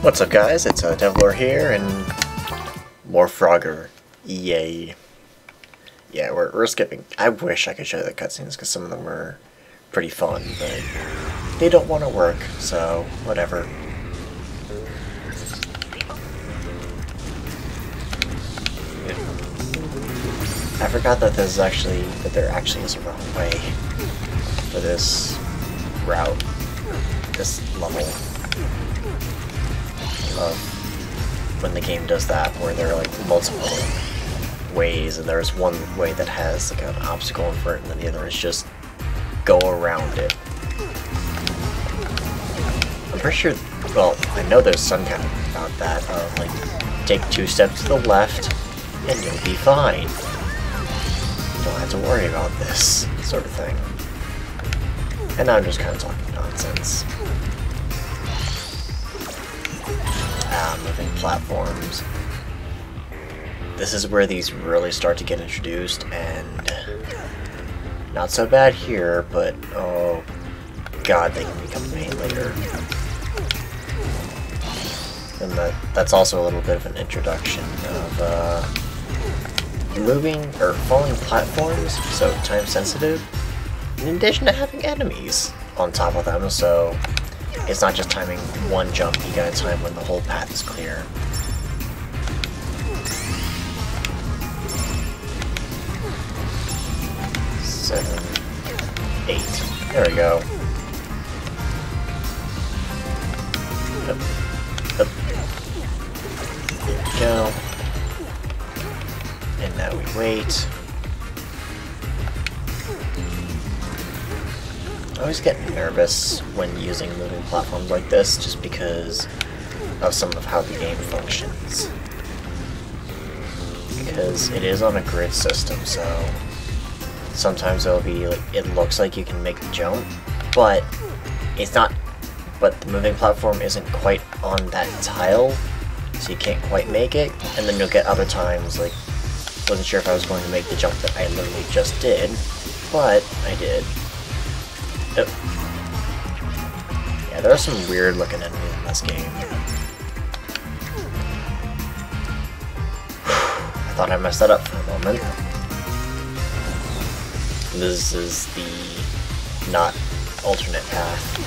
What's up, guys? It's Devlor here, and more Frogger. Yay. Yeah, we're skipping. I wish I could show you the cutscenes, because some of them were pretty fun, but they don't want to work, so whatever. I forgot that there actually is a wrong way for this route, this level. When the game does that, where there are like multiple ways, and there's one way that has like an obstacle in front, and then the other is just go around it. I'm pretty sure, well, I know there's some kind of about that, like, take 2 steps to the left, and you'll be fine. You don't have to worry about this sort of thing. And now I'm just kind of talking nonsense. Moving platforms. This is where these really start to get introduced, and not so bad here, but oh god, they can become a pain later. And that's also a little bit of an introduction of moving or falling platforms, so time sensitive, in addition to having enemies on top of them, so it's not just timing one jump, you gotta time when the whole path is clear. Seven, 8. There we go. Up. Up. There we go. And now we wait. I always get nervous when using moving platforms like this, just because of some of how the game functions. Because it is on a grid system, so sometimes it'll be like, it looks like you can make the jump, but it's not. But the moving platform isn't quite on that tile, so you can't quite make it. And then you'll get other times, like, wasn't sure if I was going to make the jump that I literally just did, but I did. Oh. Yeah, there are some weird looking enemies in this game. I thought I messed that up for a moment. This is the not alternate path.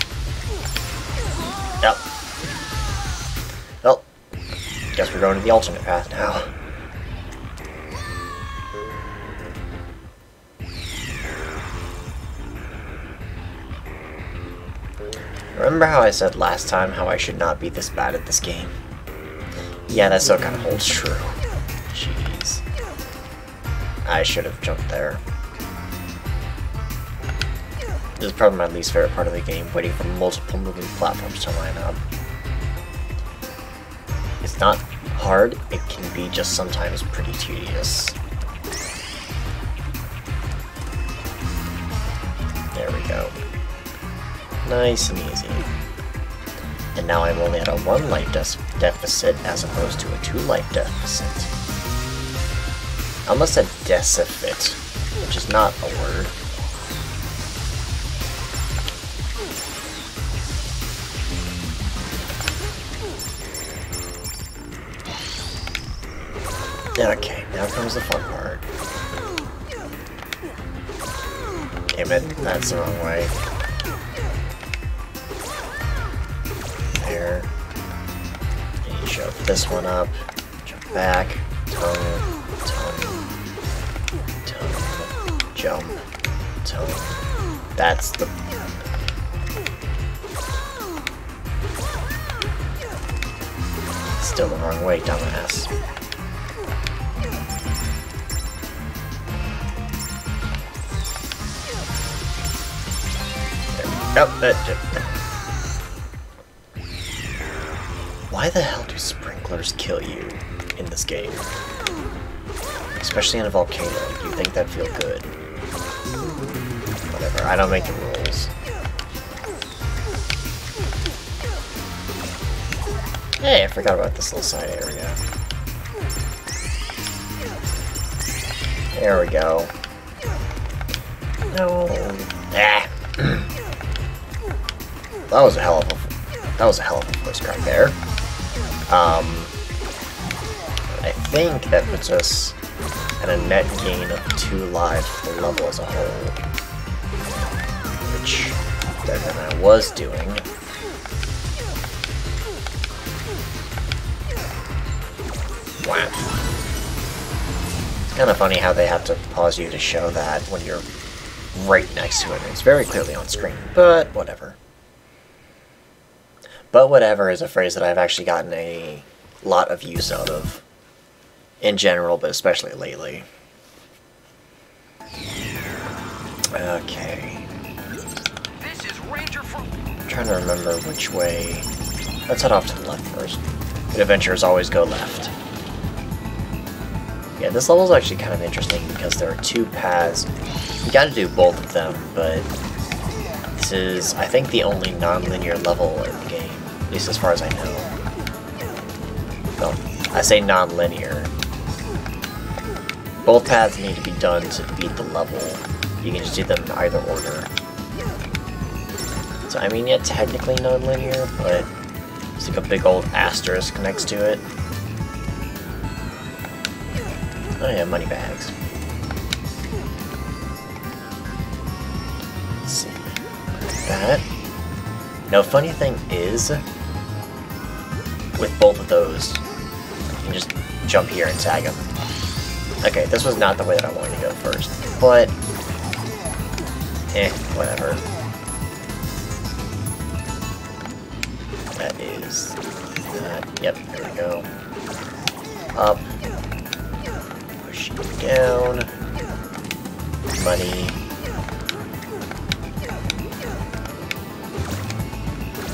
Yep. Well, guess we're going to the alternate path now. Remember how I said last time how I should not be this bad at this game? Yeah, that still kind of holds true. Jeez. I should have jumped there. This is probably my least favorite part of the game, waiting for multiple moving platforms to line up. It's not hard, it can be just sometimes pretty tedious. There we go. Nice and easy. And now I'm only at a 1 life deficit as opposed to a 2 life deficit. I almost said decifit, which is not a word. Okay, now comes the fun part. Damn it, that's the wrong way. There. And you shove this one up, jump back, tongue, jump, tongue. That's the... Still the wrong way, dumbass. Nope, why the hell do sprinklers kill you in this game? Especially in a volcano, you think that'd feel good. Whatever, I don't make the rules. Hey, I forgot about this little side area. There we go. No. Ah. That was a hell of a voice crack there. I think that puts us at a net gain of 2 lives for the level as a whole, which better than I was doing. Wow. It's kind of funny how they have to pause you to show that when you're right next to it. It's very clearly on screen, but whatever. But whatever is a phrase that I've actually gotten a lot of use out of. In general, but especially lately. Okay. This is Ranger from... I'm trying to remember which way. Let's head off to the left first. Good adventurers always go left. Yeah, this level is actually kind of interesting because there are 2 paths. You gotta do both of them, but this is, I think, the only non-linear level in the game, at least as far as I know. Well, I say non-linear. Both paths need to be done to beat the level. You can just do them in either order. So, I mean, yeah, technically non-linear, but it's like a big old asterisk next to it. Oh yeah, money bags. Let's see. Like that. Now, funny thing is, with both of those, you can just jump here and tag them. Okay, this was not the way that I wanted to go first, but whatever. That is that. Yep, there we go. Up. Push down. Money.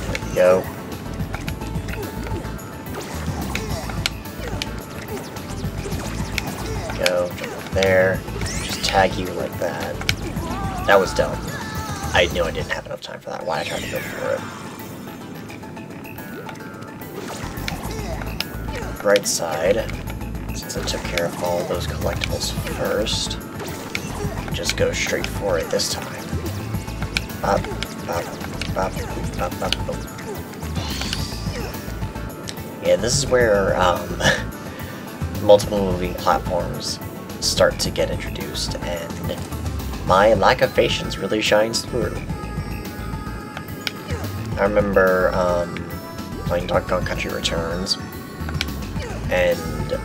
There we go. Go, jump there, just tag you like that. That was dumb. I knew I didn't have enough time for that, why I tried to go for it. Right side, since I took care of all those collectibles first, just go straight for it this time. Bop, bop, bop, bop, bop, bop. Yeah, this is where, multiple moving platforms start to get introduced, and my lack of patience really shines through. I remember playing Donkey Kong Country Returns, and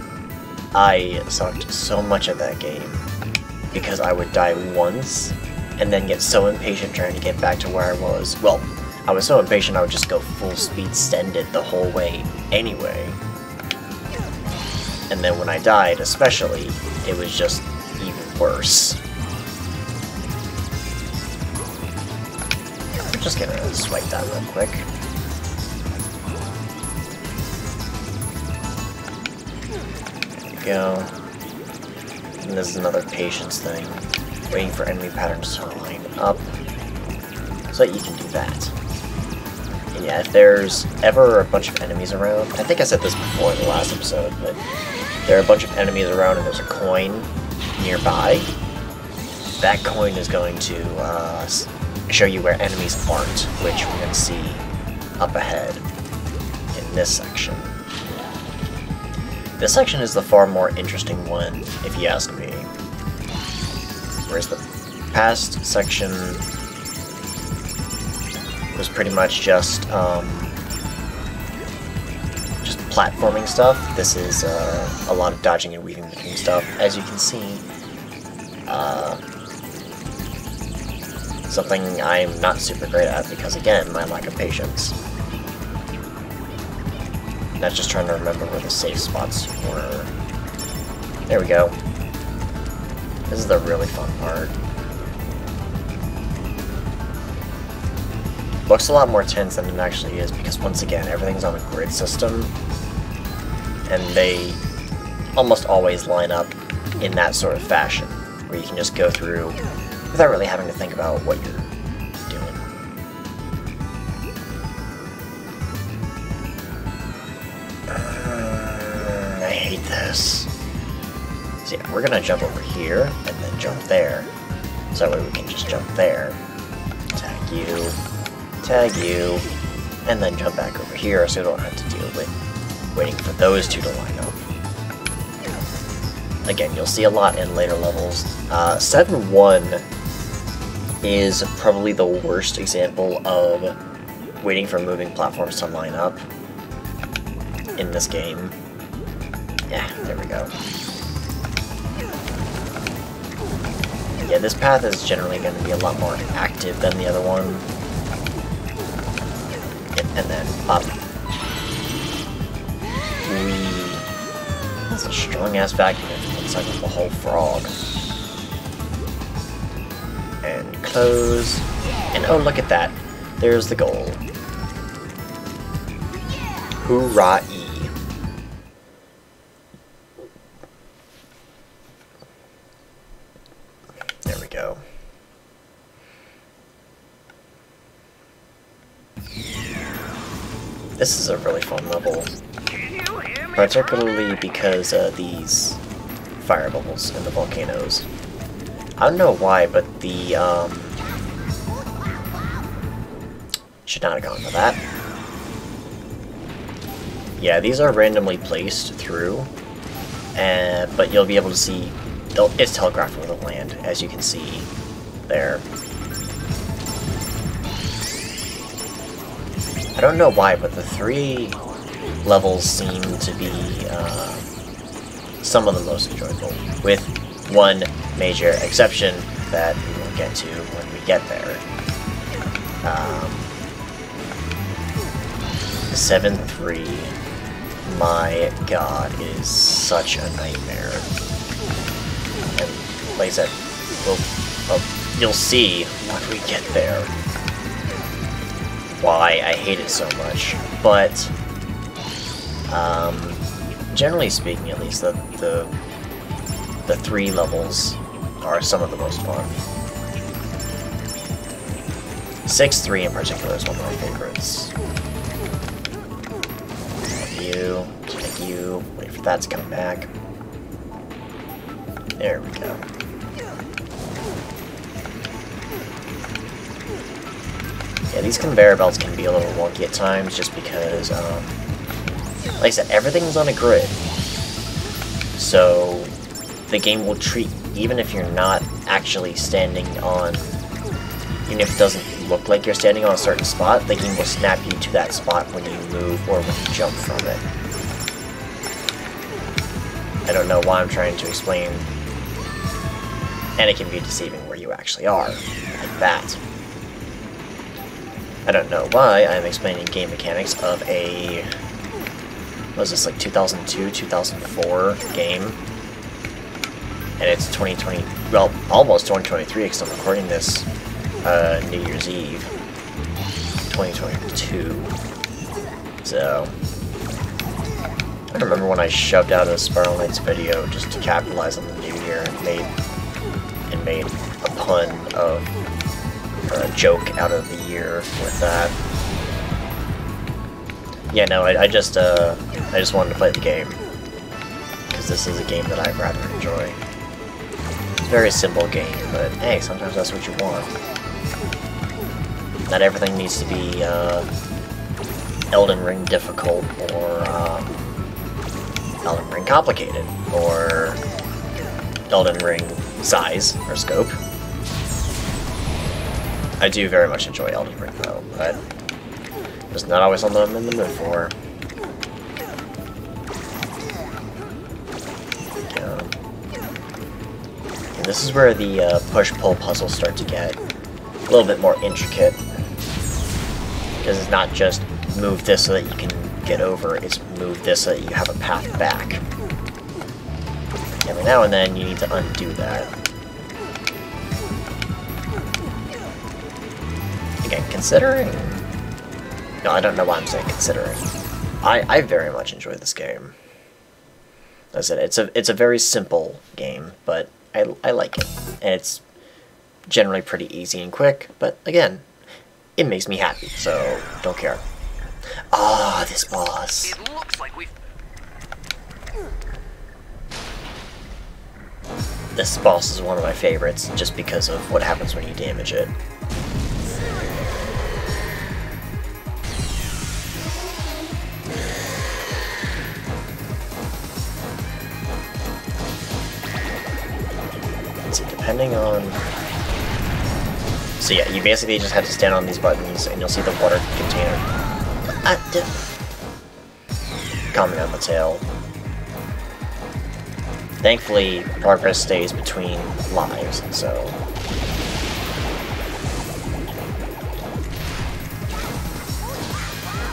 I sucked so much at that game because I would die once and then get so impatient trying to get back to where I was. Well, I was so impatient I would just go full speed send it the whole way anyway. And then when I died, especially, it was just even worse. I'm just gonna swipe that real quick. There we go. And this is another patience thing. Waiting for enemy patterns to line up so that you can do that. And yeah, if there's ever a bunch of enemies around, I think I said this before in the last episode, but there are a bunch of enemies around and there's a coin nearby, that coin is going to show you where enemies aren't, which we're going to see up ahead in this section. This section is the far more interesting one, if you ask me. Whereas the past section was pretty much just platforming stuff. This is a lot of dodging and weaving between stuff. As you can see, something I'm not super great at because, again, my lack of patience. Not just trying to remember where the safe spots were. There we go. This is the really fun part. Looks a lot more tense than it actually is because, once again, everything's on a grid system, and they almost always line up in that sort of fashion, where you can just go through without really having to think about what you're doing. I hate this. So yeah, we're gonna jump over here, and then jump there. So that way we can just jump there, tag you, and then jump back over here so we don't have to deal with waiting for those two to line up. Again, you'll see a lot in later levels. 7-1 is probably the worst example of waiting for moving platforms to line up in this game. Yeah, there we go. Yeah, this path is generally going to be a lot more active than the other one. And then pop. That's a strong-ass vacuum inside of the whole frog. And close. And oh, look at that. There's the goal. Hoorah-ee. There we go. This is a really fun level. Particularly because of these fire bubbles in the volcanoes. I don't know why, but the, should not have gone for that. Yeah, these are randomly placed through, but you'll be able to see, it's telegraphed over the land, as you can see there. I don't know why, but the 3 levels seem to be some of the most enjoyable, with one major exception that we will get to when we get there. 7-3, my god, is such a nightmare. And like I said, you'll see when we get there why I hate it so much, but generally speaking, at least, the 3 levels are some of the most fun. 6-3 in particular is one of my favorites. Thank you, wait for that to come back. There we go. Yeah, these conveyor belts can be a little wonky at times, just because, like I said, everything's on a grid. So the game will treat, even if you're not actually standing on, even if it doesn't look like you're standing on a certain spot, the game will snap you to that spot when you move or when you jump from it. I don't know why I'm trying to explain, and it can be deceiving where you actually are, like that. I don't know why I'm explaining game mechanics of a, what was this, like 2002, 2004 game? And it's 2020, well, almost 2023 because I'm recording this New Year's Eve, 2022. So, I remember when I shoved out a Spiral Knights video just to capitalize on the new year and made a pun of, or a joke out of the year with that. Yeah, no, I just wanted to play the game because this is a game that I'd rather enjoy. It's a very simple game, but hey, sometimes that's what you want. Not everything needs to be Elden Ring difficult or Elden Ring complicated or Elden Ring size or scope. I do very much enjoy Elden Ring though, but it's not always something I'm in the mood for. And this is where the push-pull puzzles start to get a little bit more intricate. Because it's not just move this so that you can get over, it's move this so that you have a path back. Every now and then you need to undo that. Again, considering... No, I don't know why I'm saying considering. I very much enjoy this game. As I said, it's a very simple game, but I like it. And it's generally pretty easy and quick, but again, it makes me happy, so don't care. Ah, this boss. It looks like we've... This boss is one of my favorites, just because of what happens when you damage it. depending on... So yeah, you basically just have to stand on these buttons, and you'll see the water container coming down the tail. Thankfully, progress stays between lives, so...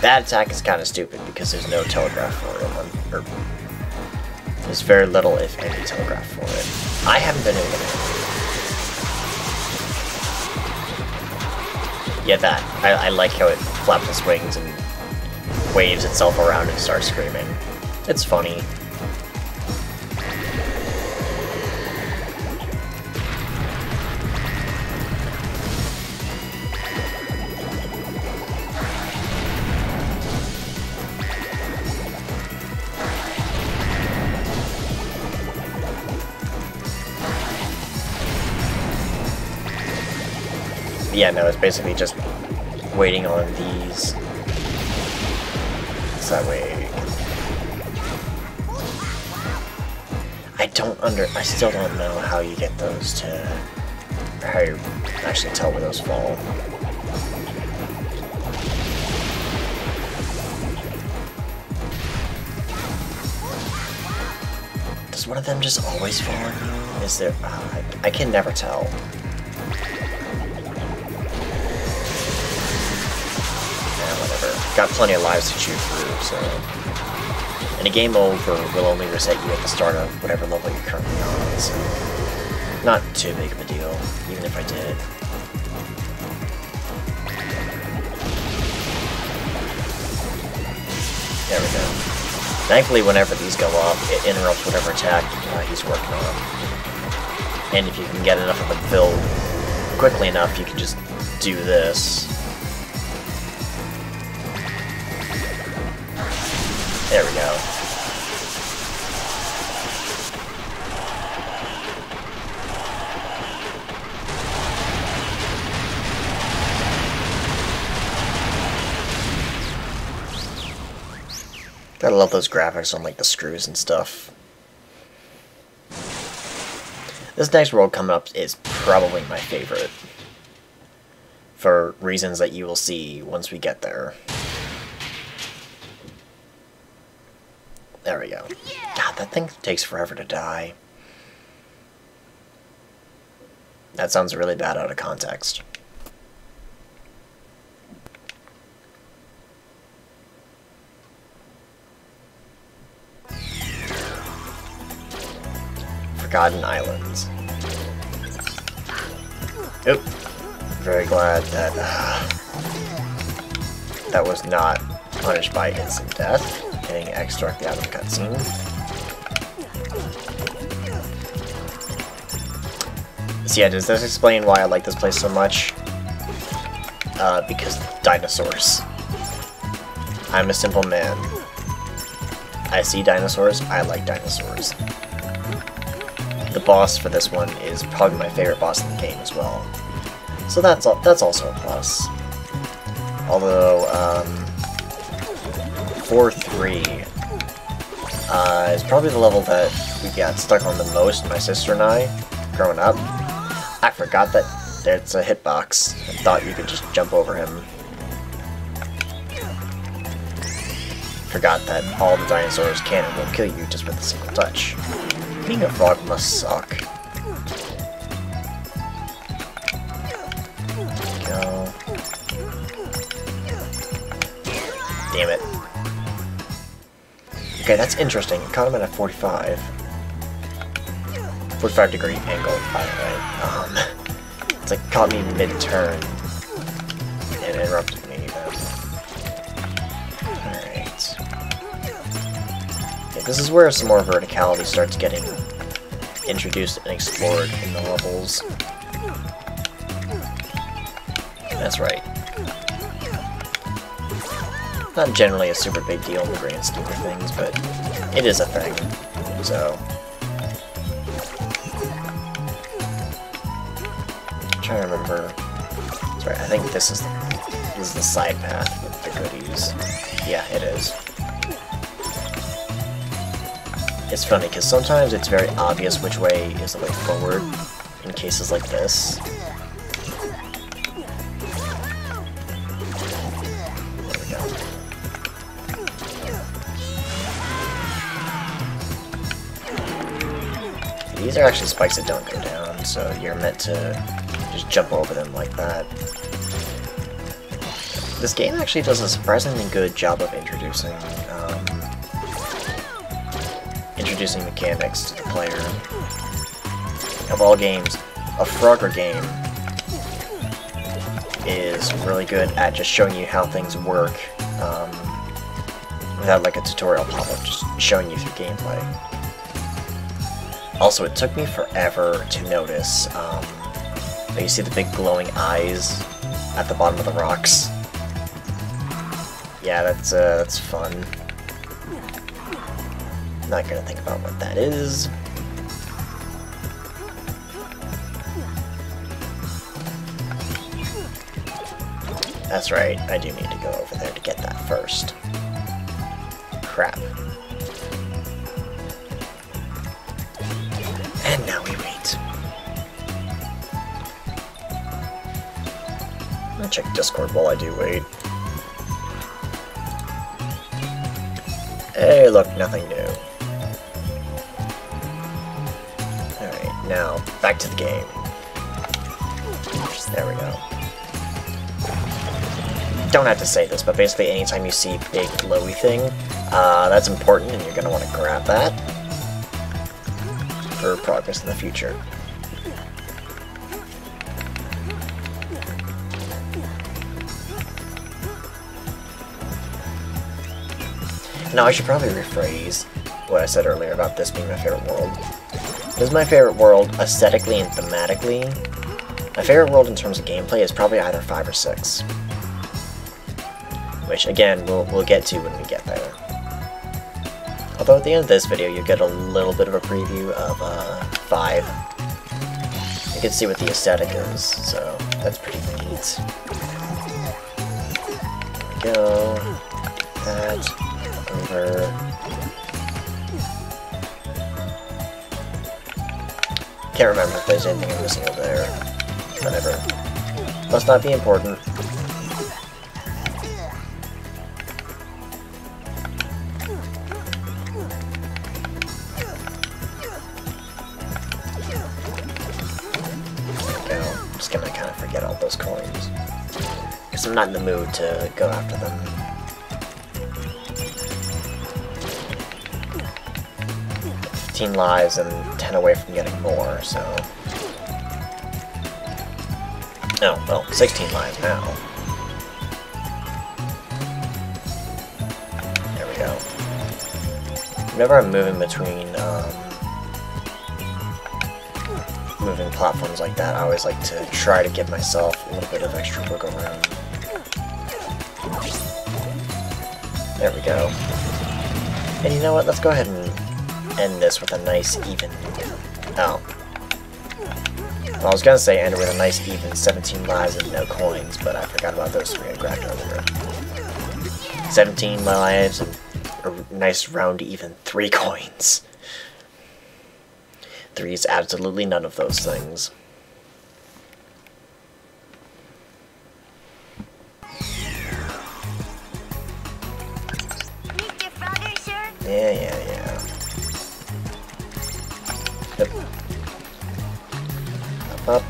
That attack is kind of stupid because there's no telegraph for it. Or there's very little, if any, telegraph for it. I haven't been able to... Yeah, that. I like how it flaps its wings and waves itself around and starts screaming. It's funny. Yeah, no, it's basically just waiting on these. So that way. I still don't know how you get those to, or how you actually tell where those fall. Does one of them just always fall on you? Is there, I can never tell. Got plenty of lives to chew through, so... And a game over will only reset you at the start of whatever level you're currently on, so... Not too big of a deal, even if I did. There we go. Thankfully, whenever these go up, it interrupts whatever attack he's working on. And if you can get enough of them filled quickly enough, you can just do this. There we go. Gotta love those graphics on like the screws and stuff. This next world coming up is probably my favorite. For reasons that you will see once we get there. There we go. God, that thing takes forever to die. That sounds really bad out of context. Forgotten Islands. Oop. Very glad that that was not punished by instant death. Getting X directly out of the cutscene. So yeah, does this explain why I like this place so much? Because dinosaurs. I'm a simple man. I see dinosaurs, I like dinosaurs. The boss for this one is probably my favorite boss in the game as well. So that's also a plus. Although, 4-3 is probably the level that we got stuck on the most, my sister and I, growing up. I forgot that there's a hitbox. I thought you could just jump over him. Forgot that all the dinosaurs can and will kill you just with a single touch. Being a frog must suck. Go. Damn it. Okay, that's interesting. It caught him at a 45. 45-degree angle, by the way. It's like caught me mid-turn and interrupted me. Alright. Okay, this is where some more verticality starts getting introduced and explored in the levels. That's right. Not generally a super big deal in the grand scheme of things, but it is a thing, so... I'm trying to remember... Sorry, I think this is the side path with the goodies. Yeah, it is. It's funny, because sometimes it's very obvious which way is the way forward, in cases like this. There we go. These are actually spikes that don't go down, so you're meant to just jump over them like that. This game actually does a surprisingly good job of introducing mechanics to the player. Of all games, a Frogger game is really good at just showing you how things work without like a tutorial pop-up, just showing you through gameplay. Also, it took me forever to notice, you see the big glowing eyes at the bottom of the rocks? Yeah, that's fun. Not gonna think about what that is. That's right, I do need to go over there to get that first. Crap. And now we wait. I'll check Discord while I do wait. Hey, look, nothing new. Alright, now, back to the game. There we go. Don't have to say this, but basically anytime you see a big glowy thing, that's important and you're going to want to grab that for progress in the future. Now, I should probably rephrase what I said earlier about this being my favorite world. This is my favorite world aesthetically and thematically. My favorite world in terms of gameplay is probably either 5 or 6. Which, again, we'll get to when we get there. Although at the end of this video, you get a little bit of a preview of 5. You can see what the aesthetic is, so that's pretty neat. There we go. That. Over. Can't remember if there's anything I'm missing over there. Whatever. Must not be important. I'm just gonna kind of forget all those coins. Because I'm not in the mood to go after them. 15 lives and 10 away from getting more, so... Oh, well, 16 lives now. There we go. Whenever I'm moving between, moving platforms like that, I always like to try to give myself a little bit of extra wiggle room. There we go. And you know what, let's go ahead and end this with a nice even... Oh. Well, I was gonna say end it with a nice even 17 lives and no coins, but I forgot about those 3 I grabbed earlier. 17 lives and a nice round even 3 coins. 3 is absolutely none of those things. Yeah. Yep. Up.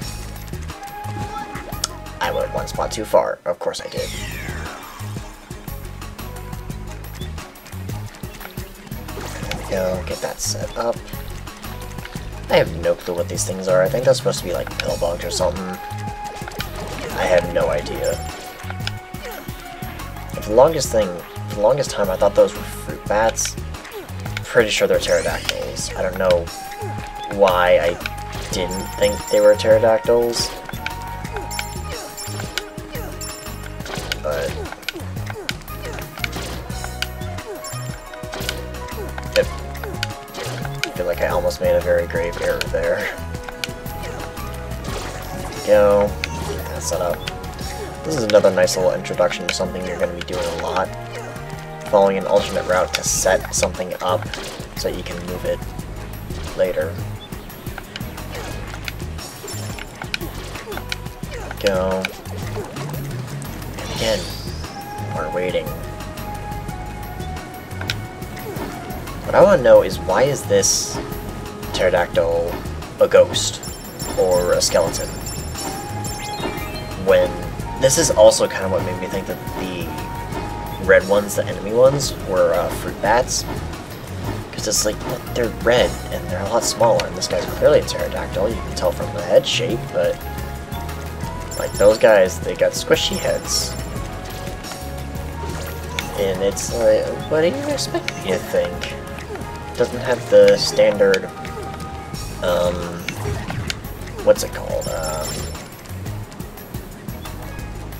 I went 1 spot too far. Of course I did. There we go. Get that set up. I have no clue what these things are. I think that's supposed to be like pill bugs or something. I have no idea. For the longest time I thought those were fruit bats. Pretty sure they're pterodactyls. I don't know why I didn't think they were pterodactyls. But I feel like I almost made a very grave error there. Go. That's set up. This is another nice little introduction to something you're going to be doing a lot. Following an alternate route to set something up so you can move it later. go. And again, we're waiting. What I want to know is, why is this pterodactyl a ghost or a skeleton? When this is also kind of what made me think that the red ones, the enemy ones, were fruit bats. Because it's like, they're red and they're a lot smaller, and this guy's clearly a pterodactyl, you can tell from the head shape, but like those guys, they got squishy heads. And it's like, what do you expect me to think? Doesn't have the standard, what's it called,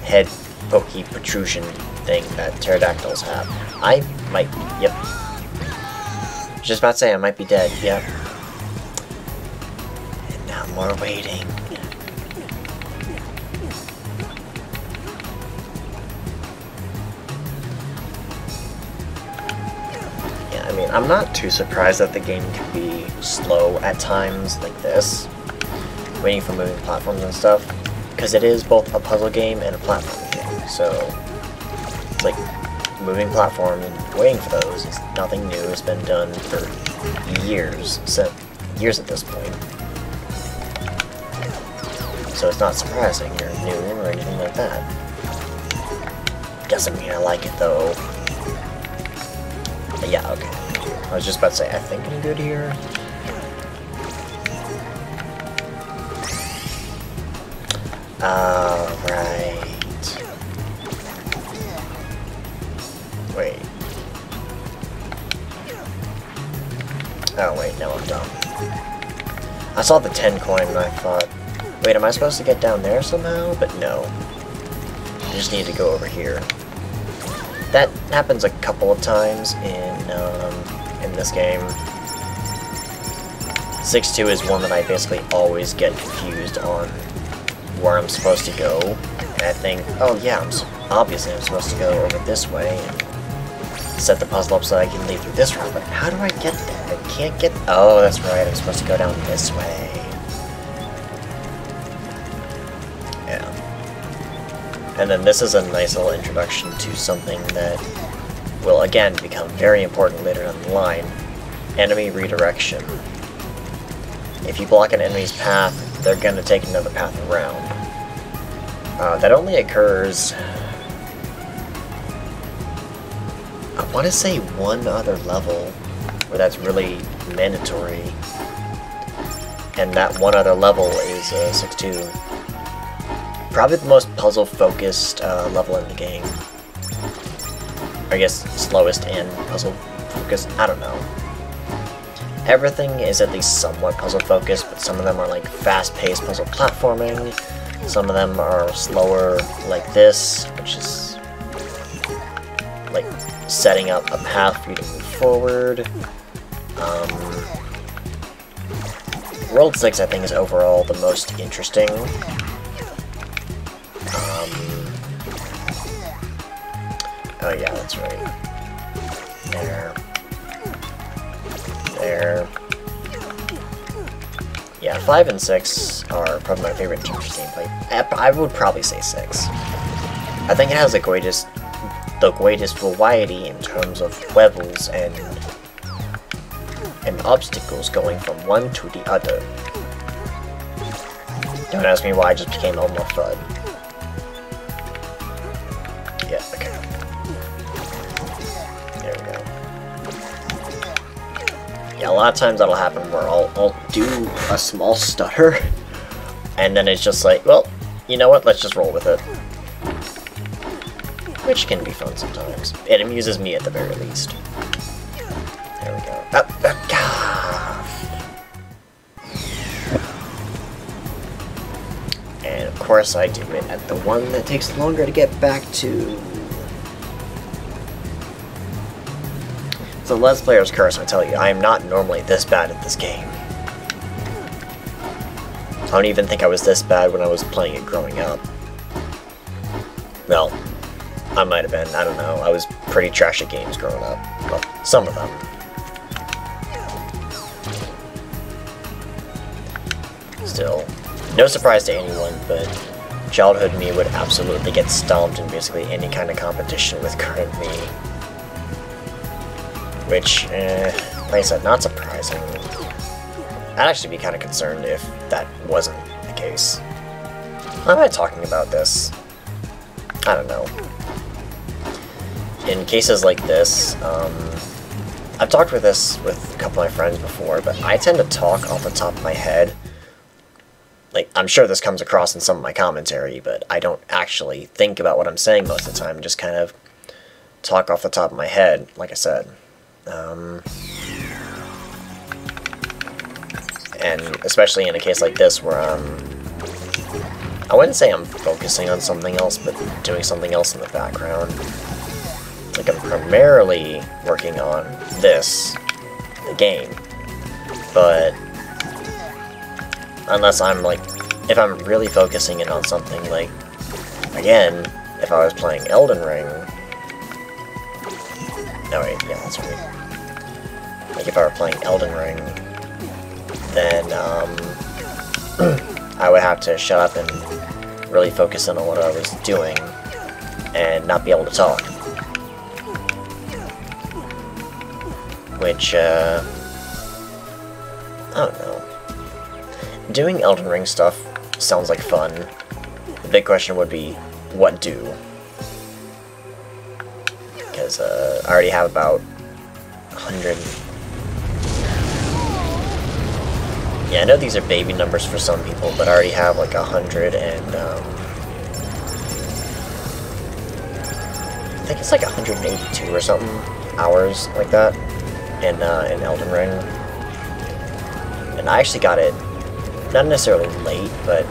head pokey protrusion thing that pterodactyls have. I might, yep. Just about to say I might be dead, yep. And now more waiting. Yeah, I mean, I'm not too surprised that the game can be slow at times like this, waiting for moving platforms and stuff, because it is both a puzzle game and a platform game, so it's like moving platforms and waiting for those is nothing new. It's been done for years, years at this point. So it's not surprising or new or anything like that. Doesn't mean I like it though. But yeah, okay. I was just about to say, I think I'm good here. Right. Wait. Oh wait, no, I'm dumb. I saw the 10 coin and I thought, wait, am I supposed to get down there somehow? But no. I just need to go over here. That happens a couple of times in this game. 6-2 is one that I basically always get confused on where I'm supposed to go. And I think, oh yeah, obviously I'm supposed to go over this way and set the puzzle up so I can leave through this route, but how do I get there? I can't get... Oh, that's right, I'm supposed to go down this way. Yeah. And then this is a nice little introduction to something that will again become very important later down the line. Enemy redirection. If you block an enemy's path, they're gonna take another path around. That only occurs... I want to say one other level where that's really mandatory, and that one other level is 6-2. Probably the most puzzle-focused level in the game. I guess slowest and puzzle-focused, I don't know. Everything is at least somewhat puzzle-focused, but some of them are like fast-paced puzzle platforming, some of them are slower like this, which is like setting up a path for you to move forward. World 6, I think, is overall the most interesting. Oh yeah, that's right. There. There. Yeah, 5 and 6 are probably my favorite team's gameplay. I would probably say 6. I think it has the greatest variety in terms of levels and obstacles going from one to the other. Don't ask me why I just became Elmo Fudd. Yeah, okay. There we go. Yeah, a lot of times that'll happen where I'll do a small stutter, and then it's just like, well, you know what, let's just roll with it. Which can be fun sometimes. It amuses me at the very least. There we go. And of course I do it at the one that takes longer to get back to. So Let's Player's Curse, I tell you, I am not normally this bad at this game. I don't even think I was this bad when I was playing it growing up. Well, I might have been, I don't know. I was pretty trash at games growing up. Well, some of them. Still, no surprise to anyone, but childhood me would absolutely get stomped in basically any kind of competition with current me. Which, like I said, not surprising. I'd actually be kind of concerned if that wasn't the case. Why am I talking about this? I don't know. In cases like this, I've talked with this with a couple of my friends before, but I tend to talk off the top of my head. Like, I'm sure this comes across in some of my commentary, but I don't actually think about what I'm saying most of the time, just kind of talk off the top of my head, like I said. And especially in a case like this where I wouldn't say I'm focusing on something else, but doing something else in the background. Like, I'm primarily working on this, the game, but unless I'm like, if I'm really focusing in on something, like, again, if I was playing Elden Ring, no wait, yeah, that's right. Like, if I were playing Elden Ring, then, I would have to shut up and really focus in on what I was doing, and not be able to talk. Which, I don't know. Doing Elden Ring stuff sounds like fun. The big question would be, what do? Because, I already have about 100... Yeah, I know these are baby numbers for some people, but I already have like 100 and, I think it's like 182 or something hours like that in Elden Ring. And I actually got it, not necessarily late, but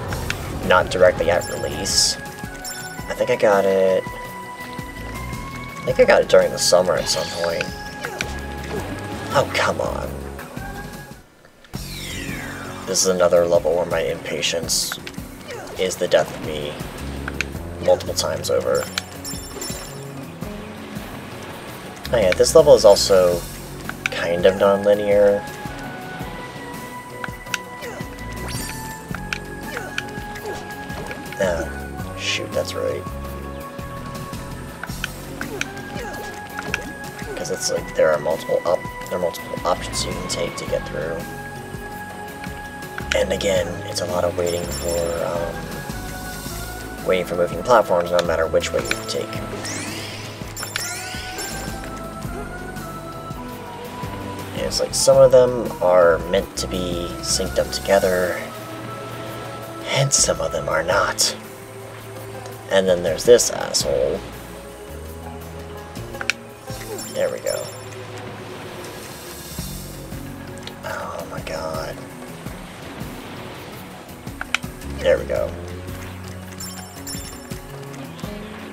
not directly at release. I think I got it during the summer at some point. Oh, come on. This is another level where my impatience is the death of me multiple times over. Oh yeah, this level is also kind of non-linear. Ah, shoot, that's right. Because it's like there are multiple options you can take to get through. And again, it's a lot of waiting for moving platforms, no matter which way you take. And it's like some of them are meant to be synced up together, and some of them are not. And then there's this asshole. There we go. Oh my god. There we go.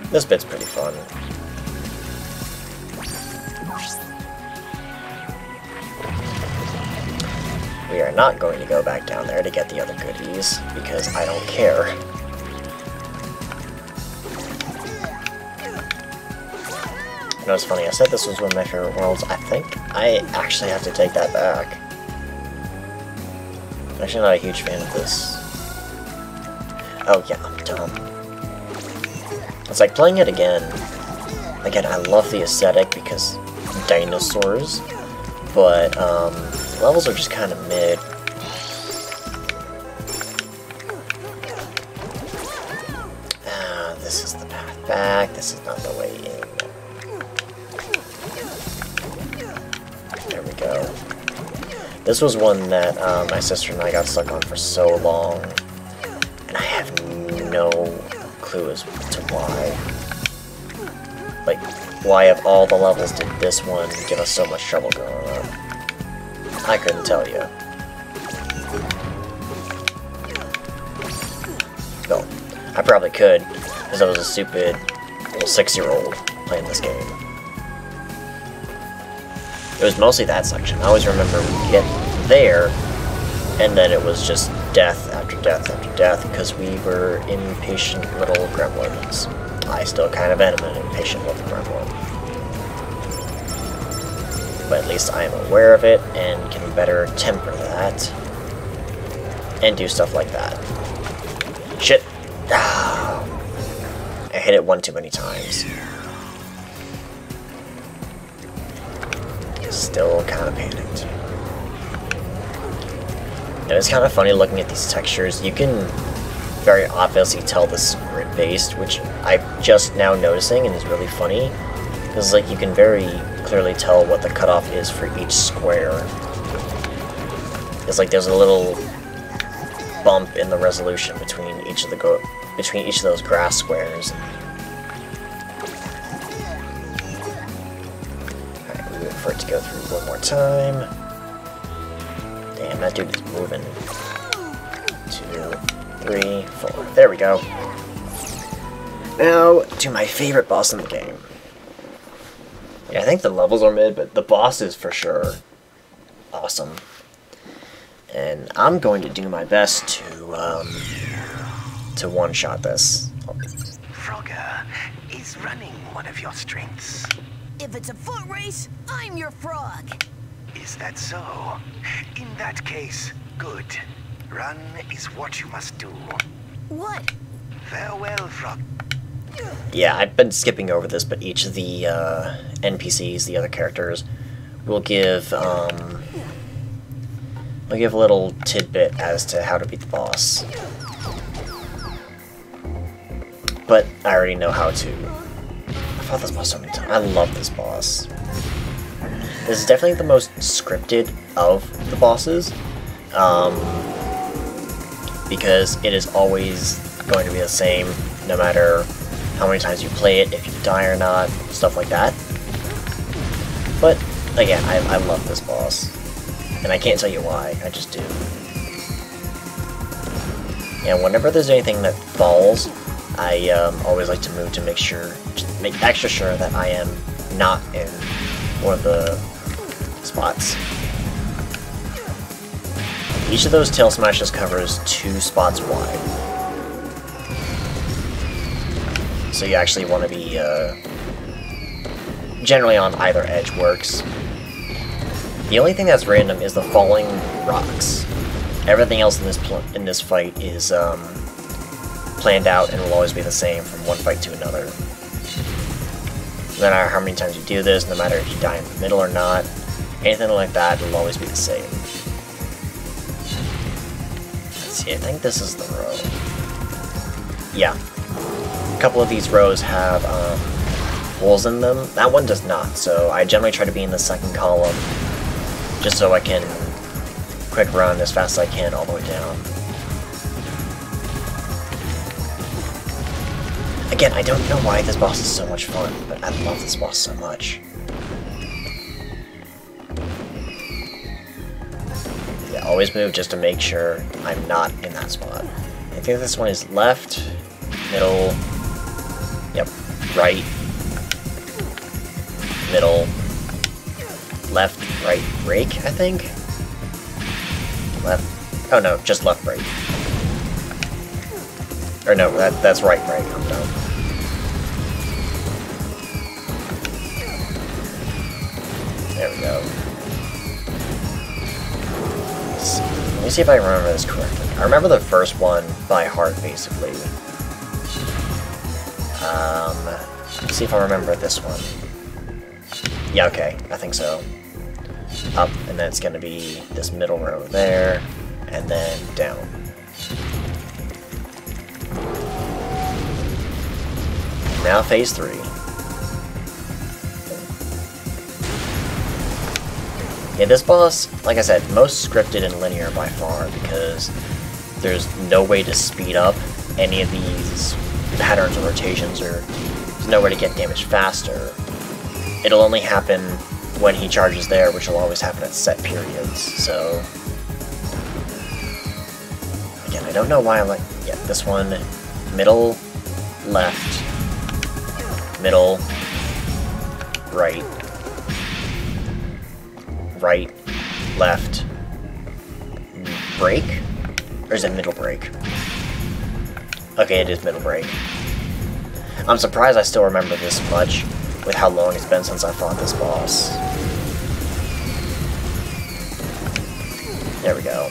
This bit's pretty fun. We are not going to go back down there to get the other goodies, because I don't care. You know, it's funny, I said this was one of my favorite worlds. I think I actually have to take that back. I'm actually not a huge fan of this. Oh yeah, I'm dumb. It's like playing it again. Again, I love the aesthetic because dinosaurs, but levels are just kind of mid. Ah, this is the path back. This is not the way in. There we go. This was one that my sister and I got stuck on for so long. I have no clue as to why. Like, why of all the levels did this one give us so much trouble growing up? I couldn't tell you. No, I probably could, because I was a stupid little 6-year-old playing this game. It was mostly that section. I always remember we'd get there, and then it was just death after death after death, because we were impatient little gremlins. I still kind of am an impatient little gremlin. But at least I am aware of it, and can better temper that, and do stuff like that. Shit! Ah. hit it one too many times. Still kind of panicked. And it's kind of funny looking at these textures. You can very obviously tell this is grid-based, which I'm just now noticing and is really funny. Because like you can very clearly tell what the cutoff is for each square. It's like there's a little bump in the resolution between each of those grass squares. Alright, we wait for it to go through one more time. Damn, that dude is moving. 2, 3, 4. There we go. Now, to my favorite boss in the game. Yeah, I think the levels are mid, but the boss is for sure awesome. And I'm going to do my best to one-shot this. Frogger is running one of your strengths. If it's a foot race, I'm your frog. Is that so? In that case, good. Run is what you must do. What? Farewell, Frog. Yeah, I've been skipping over this, but each of the NPCs, the other characters, will give a little tidbit as to how to beat the boss. But I already know how to. I fought this boss so many times. I love this boss. This is definitely the most scripted of the bosses, because it is always going to be the same, no matter how many times you play it, if you die or not, stuff like that. But again, I love this boss, and I can't tell you why, I just do. And whenever there's anything that falls, I always like to move to make extra sure that I am not in one of the spots. Each of those tail smashes covers 2 spots wide. So you actually want to be, generally on either edge works. The only thing that's random is the falling rocks. Everything else in this fight is planned out and will always be the same from one fight to another. No matter how many times you do this, no matter if you die in the middle or not, anything like that will always be the same. Let's see, I think this is the row. Yeah. A couple of these rows have holes in them. That one does not, so I generally try to be in the second column just so I can quick run as fast as I can all the way down. Again, I don't know why this boss is so much fun, but I love this boss so much. Yeah, always move just to make sure I'm not in that spot. I think this one is left, middle, yep, right, middle, left, right, break, I think? Left, oh no, just left break. Or no, that's right break, I'm dumb. There we go. Let me see if I remember this correctly. I remember the first one by heart, basically. Let's see if I remember this one. Yeah, okay, I think so. Up, and then it's gonna be this middle row there, and then down. Now phase 3. Yeah, this boss, like I said, most scripted and linear by far, because there's no way to speed up any of these patterns or rotations, or there's nowhere to get damage faster. It'll only happen when he charges there, which will always happen at set periods, so... Again, I don't know why I like... Yeah, this one, middle, left, middle, right, right, left, break? Or is it middle break? Okay, it is middle break. I'm surprised I still remember this much with how long it's been since I fought this boss. There we go.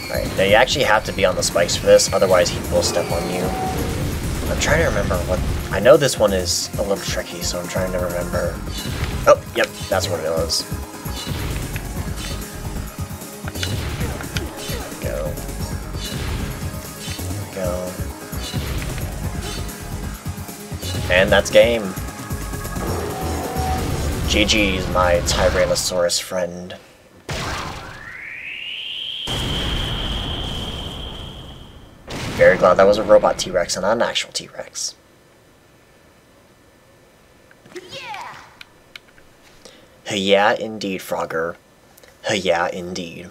Alright, now you actually have to be on the spikes for this, otherwise he will step on you. I'm trying to remember what... I know this one is a little tricky, so I'm trying to remember... Oh, yep, that's what it was. Go. Go. And that's game. GG's, my Tyrannosaurus friend. Very glad that was a robot T-Rex and not an actual T-Rex. Yeah! Yeah, indeed, Frogger. Yeah, indeed.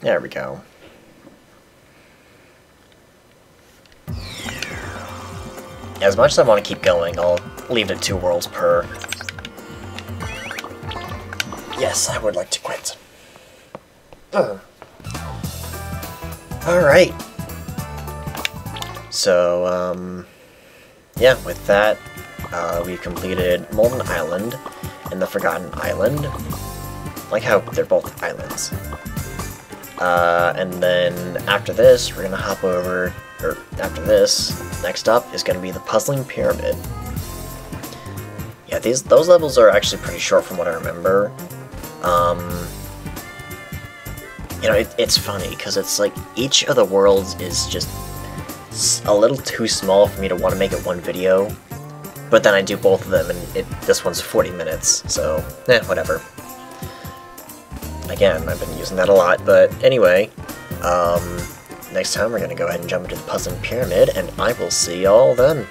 There we go. As much as I want to keep going, I'll leave it at 2 worlds per. Yes, I would like to quit. Alright. So, yeah, with that, we've completed Molten Island and the Forgotten Island. I like how they're both islands. And then after this, we're gonna hop over, or after this, next up is gonna be the Puzzling Pyramid. Yeah, those levels are actually pretty short from what I remember. You know, it's funny, because it's like, each of the worlds is just a little too small for me to want to make it one video, but then I do both of them, and this one's 40 minutes, so, whatever. Again, I've been using that a lot, but anyway, next time we're going to go ahead and jump into the Puzzling Pyramid, and I will see y'all then.